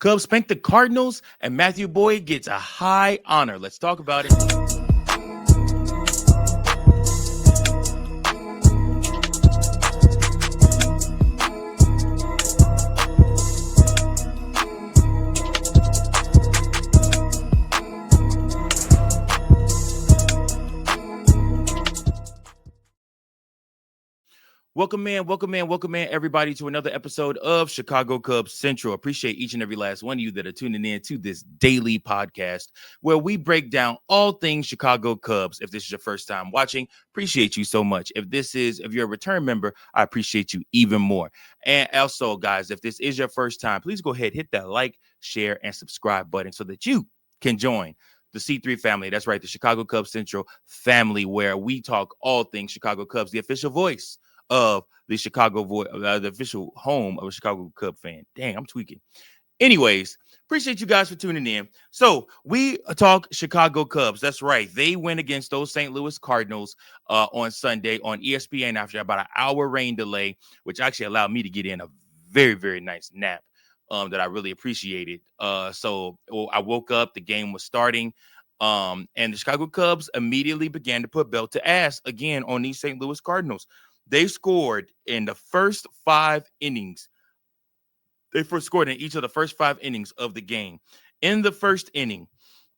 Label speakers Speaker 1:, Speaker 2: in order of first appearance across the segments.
Speaker 1: Cubs spank the Cardinals, and Matthew Boyd gets a high honor. Let's talk about it. Welcome in, everybody, to another episode of Chicago Cubs Central. Appreciate each and every last one of you that are tuning in to this daily podcast where we break down all things Chicago Cubs. If this is your first time watching, appreciate you so much. If you're a return member, I appreciate you even more. And also, guys, if this is your first time, please go ahead, hit that like, share, and subscribe button so that you can join the C3 family. That's right, the Chicago Cubs Central family, where we talk all things Chicago Cubs, the official voice of the the official home of a Chicago Cub fan. Dang, I'm tweaking. Anyways, appreciate you guys for tuning in. So we talk Chicago Cubs. That's right. They win against those St. Louis Cardinals on Sunday on ESPN after about an hour rain delay, which actually allowed me to get in a very, very nice nap that I really appreciated. So I woke up, the game was starting. And the Chicago Cubs immediately began to put belt to ass again on these St. Louis Cardinals. They scored in the first 5 innings. They first scored in each of the first 5 innings of the game. In the first inning,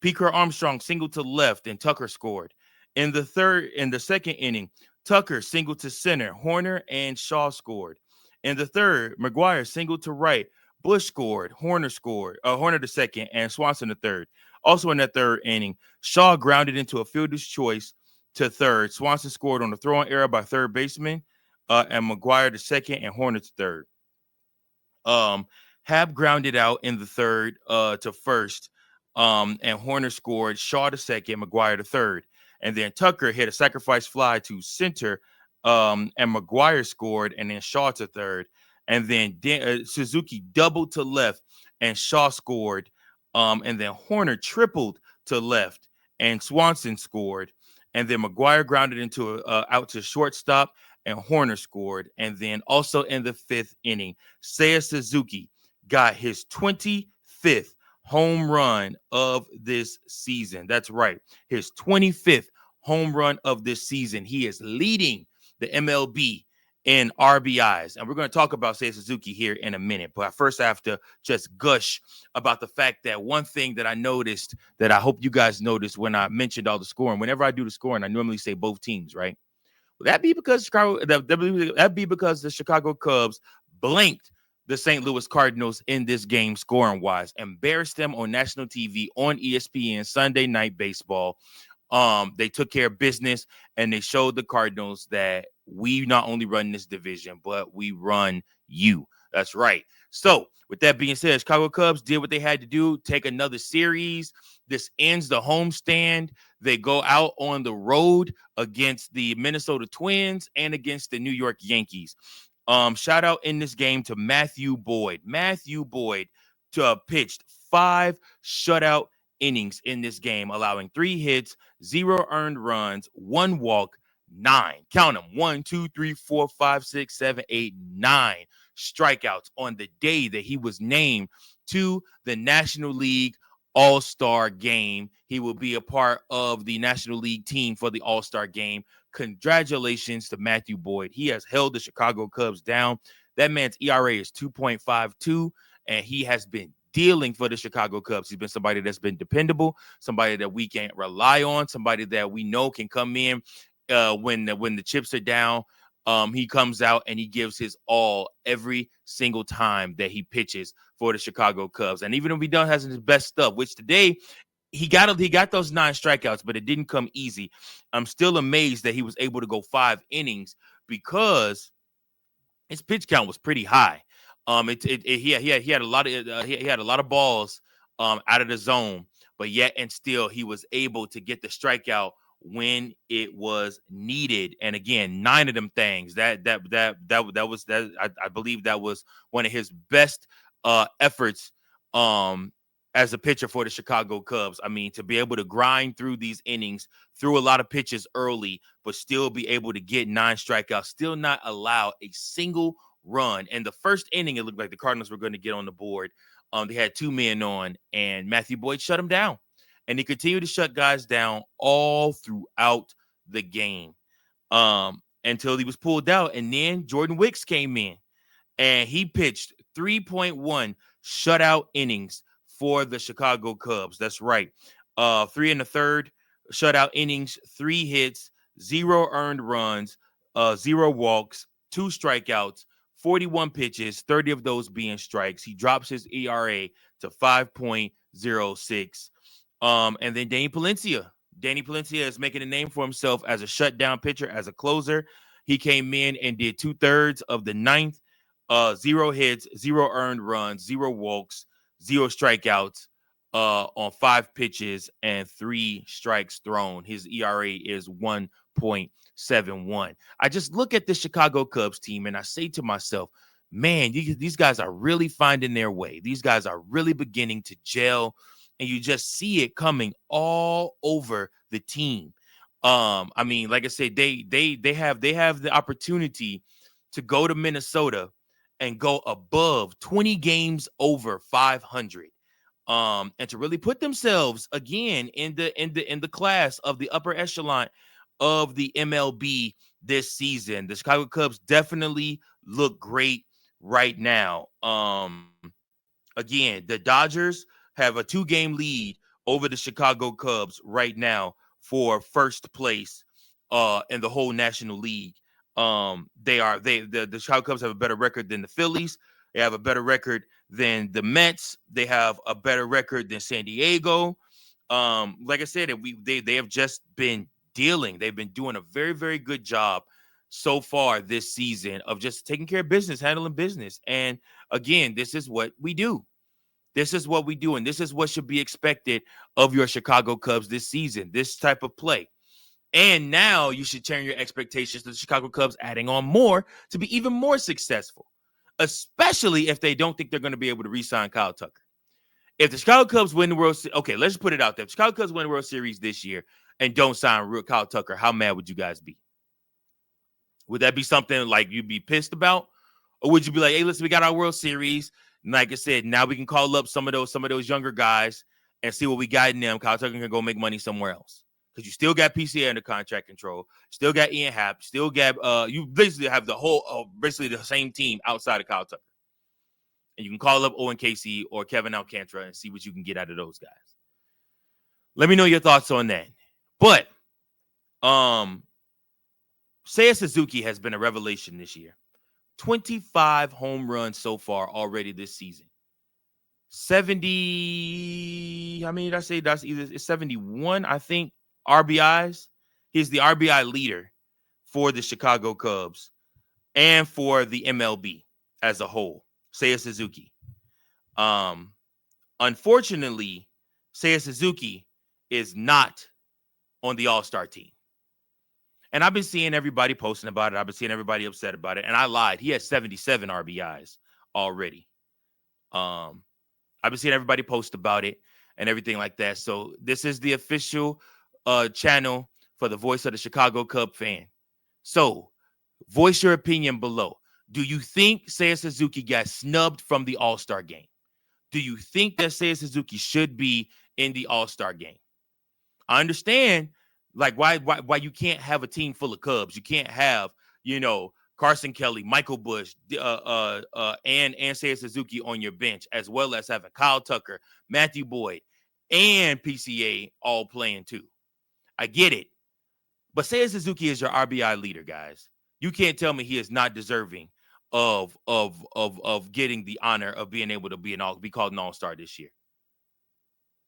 Speaker 1: Peaker Armstrong singled to left and Tucker scored. In the second inning, Tucker singled to center, Horner and Shaw scored. In the third, McGuire singled to right, Bush scored, Horner to second, and Swanson to third. Also in that third inning, Shaw grounded into a fielder's choice to third. Swanson scored on a throwing error by third baseman, and McGuire to second, and Horner to third. Hab grounded out in the third to first, and Horner scored. Shaw to second, McGuire to third, and then Tucker hit a sacrifice fly to center, and McGuire scored, and then Shaw to third, and then Suzuki doubled to left, and Shaw scored, and then Horner tripled to left, and Swanson scored. And then McGuire grounded into out to shortstop, and Horner scored. And then also in the 5th inning, Seiya Suzuki got his 25th home run of this season. That's right, his 25th home run of this season. He is leading the MLB in RBIs. And we're going to talk about Seiya Suzuki here in a minute. But first, I have to just gush about the fact that one thing that I noticed that I hope you guys noticed when I mentioned all the scoring, whenever I do the scoring, I normally say both teams, right? Well, that be because the Chicago Cubs blanked the St. Louis Cardinals in this game scoring wise, embarrassed them on national TV on ESPN Sunday Night Baseball. They took care of business, and they showed the Cardinals that we not only run this division, but we run you. That's right. So with that being said, Chicago Cubs did what they had to do, take another series. This ends the homestand. They go out on the road against the Minnesota Twins and against the New York Yankees. Shout out in this game to Matthew Boyd. Matthew Boyd pitched 5 shutout innings in this game, allowing 3 hits, 0 earned runs, 1 walk, 9. Count them. 1, 2, 3, 4, 5, 6, 7, 8, 9 strikeouts on the day that he was named to the National League All-Star game. He will be a part of the National League team for the All-Star game. Congratulations to Matthew Boyd. He has held the Chicago Cubs down. That man's ERA is 2.52, and he has been dealing for the Chicago Cubs. He's been somebody that's been dependable, somebody that we can't rely on, somebody that we know can come in when the chips are down. He comes out and he gives his all every single time that he pitches for the Chicago Cubs. And even if he doesn't have his best stuff, which today he got those 9 strikeouts, but it didn't come easy. I'm still amazed that he was able to go 5 innings because his pitch count was pretty high. He had a lot of balls out of the zone, but yet and still he was able to get the strikeout when it was needed. And again, 9 of them things I believe that was one of his best efforts as a pitcher for the Chicago Cubs. I mean, to be able to grind through these innings, through a lot of pitches early, but still be able to get 9 strikeouts, still not allow a single run. And the first inning, it looked like the Cardinals were going to get on the board. They had 2 men on, and Matthew Boyd shut him down. And he continued to shut guys down all throughout the game until he was pulled out. And then Jordan Wicks came in, and he pitched 3.1 shutout innings for the Chicago Cubs. That's right. 3 in the third, shutout innings, 3 hits, 0 earned runs, 0 walks, 2 strikeouts, 41 pitches, 30 of those being strikes. He drops his ERA to 5.06. And then Danny Palencia. Danny Palencia is making a name for himself as a shutdown pitcher, as a closer. He came in and did 2/3 of the ninth. 0 hits, 0 earned runs, 0 walks, 0 strikeouts on 5 pitches and 3 strikes thrown. His ERA is 1.71. I just look at the Chicago Cubs team and I say to myself, man, these guys are really finding their way. These guys are really beginning to gel, and you just see it coming all over the team. I mean, like I said, they have the opportunity to go to Minnesota and go above 20 games over 500, and to really put themselves again in the class of the upper echelon of the MLB this season. The Chicago Cubs definitely look great right now. Again, the Dodgers have a 2-game lead over the Chicago Cubs right now for first place in the whole National League. The Chicago Cubs have a better record than the Phillies. They have a better record than the Mets. They have a better record than San Diego. Like I said, they have just been dealing. They've been doing a very, very good job so far this season of just taking care of business, handling business. And again, this is what we do. This is what we do, and this is what should be expected of your Chicago Cubs this season, this type of play. And now you should turn your expectations to the Chicago Cubs adding on more to be even more successful, especially if they don't think they're going to be able to re-sign Kyle Tucker. If the Chicago Cubs win the World Series, okay, let's put it out there. If the Chicago Cubs win the World Series this year and don't sign Kyle Tucker, how mad would you guys be? Would that be something like you'd be pissed about? Or would you be like, hey, listen, we got our World Series. And like I said, now we can call up some of those younger guys and see what we got in them. Kyle Tucker can go make money somewhere else. Because you still got PCA under contract control, still got Ian Happ, still got you basically have the whole basically the same team outside of Kyle Tucker. And you can call up Owen Casey or Kevin Alcantara and see what you can get out of those guys. Let me know your thoughts on that. But Seiya Suzuki has been a revelation this year. 25 home runs so far already this season. 70, I mean, I say that's either 71, I think, RBIs. He's the RBI leader for the Chicago Cubs and for the MLB as a whole. Seiya Suzuki. Unfortunately, Seiya Suzuki is not on the All-Star team. And I've been seeing everybody posting about it. I've been seeing everybody upset about it. And I lied. He has 77 RBIs already. I've been seeing everybody post about it and everything like that. So this is the official channel for the voice of the Chicago Cub fan. So voice your opinion below. Do you think Seiya Suzuki got snubbed from the All-Star game? Do you think that Seiya Suzuki should be in the All-Star game? I understand, like, why you can't have a team full of Cubs. You can't have, Carson Kelly, Michael Busch, and Seiya Suzuki on your bench, as well as having Kyle Tucker, Matthew Boyd, and PCA all playing too. I get it. But Seiya Suzuki is your RBI leader, guys. You can't tell me he is not deserving of getting the honor of being able to be called an all-star this year.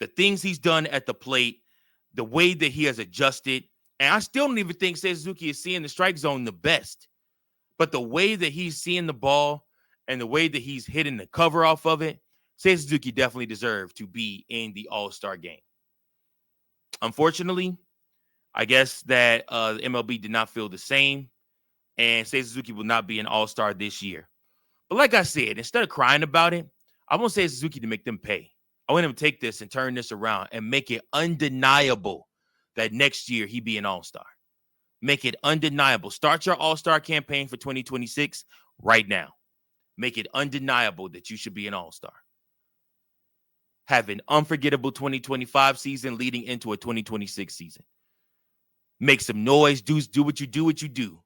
Speaker 1: The things he's done at the plate, the way that he has adjusted, and I still don't even think Seiya Suzuki is seeing the strike zone the best. But the way that he's seeing the ball and the way that he's hitting the cover off of it, Seiya Suzuki definitely deserved to be in the All-Star game. Unfortunately, I guess that the MLB did not feel the same, and Seiya Suzuki will not be an All-Star this year. But like I said, instead of crying about it, I want Seiya Suzuki to make them pay. I want him to take this and turn this around and make it undeniable that next year he be an all-star. Make it undeniable. Start your all-star campaign for 2026 right now. make it undeniable that you should be an all-star. Have an unforgettable 2025 season leading into a 2026 season. Make some noise. Do what you do.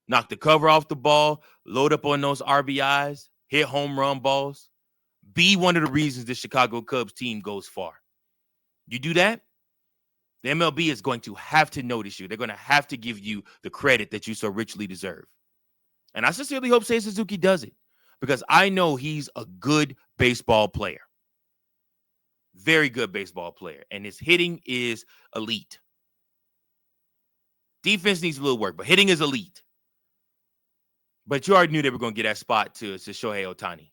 Speaker 1: Knock the cover off the ball. Load up on those RBIs. Hit home run balls. Be one of the reasons the Chicago Cubs team goes far. You do that, the MLB is going to have to notice you. They're going to have to give you the credit that you so richly deserve. And I sincerely hope Seiya Suzuki does it, because I know he's a good baseball player. Very good baseball player. And his hitting is elite. Defense needs a little work, but hitting is elite. But you already knew they were going to get that spot to Shohei Ohtani.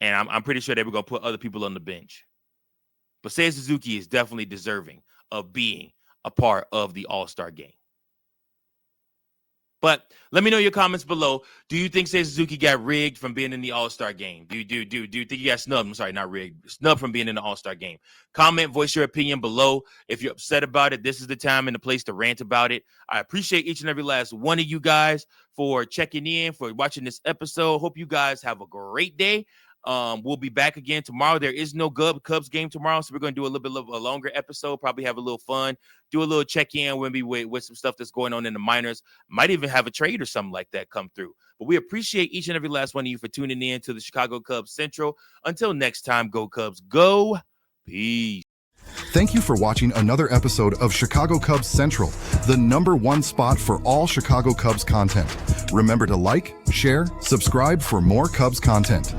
Speaker 1: And I'm pretty sure they were going to put other people on the bench. But Seiya Suzuki is definitely deserving of being a part of the All-Star game. But let me know your comments below. Do you think Seiya Suzuki got rigged from being in the All-Star game? Do you think he got snubbed? I'm sorry, not rigged. Snubbed from being in the All-Star game. Comment, voice your opinion below. If you're upset about it, this is the time and the place to rant about it. I appreciate each and every last one of you guys for checking in, for watching this episode. Hope you guys have a great day. We'll be back again tomorrow. There is no Cubs game tomorrow, so we're going to do a little bit of a longer episode, probably have a little fun, do a little check-in with some stuff that's going on in the minors. Might even have a trade or something like that come through. But we appreciate each and every last one of you for tuning in to the Chicago Cubs Central. Until next time, go Cubs, go. Peace.
Speaker 2: Thank you for watching another episode of Chicago Cubs Central, the #1 spot for all Chicago Cubs content. Remember to like, share, subscribe for more Cubs content.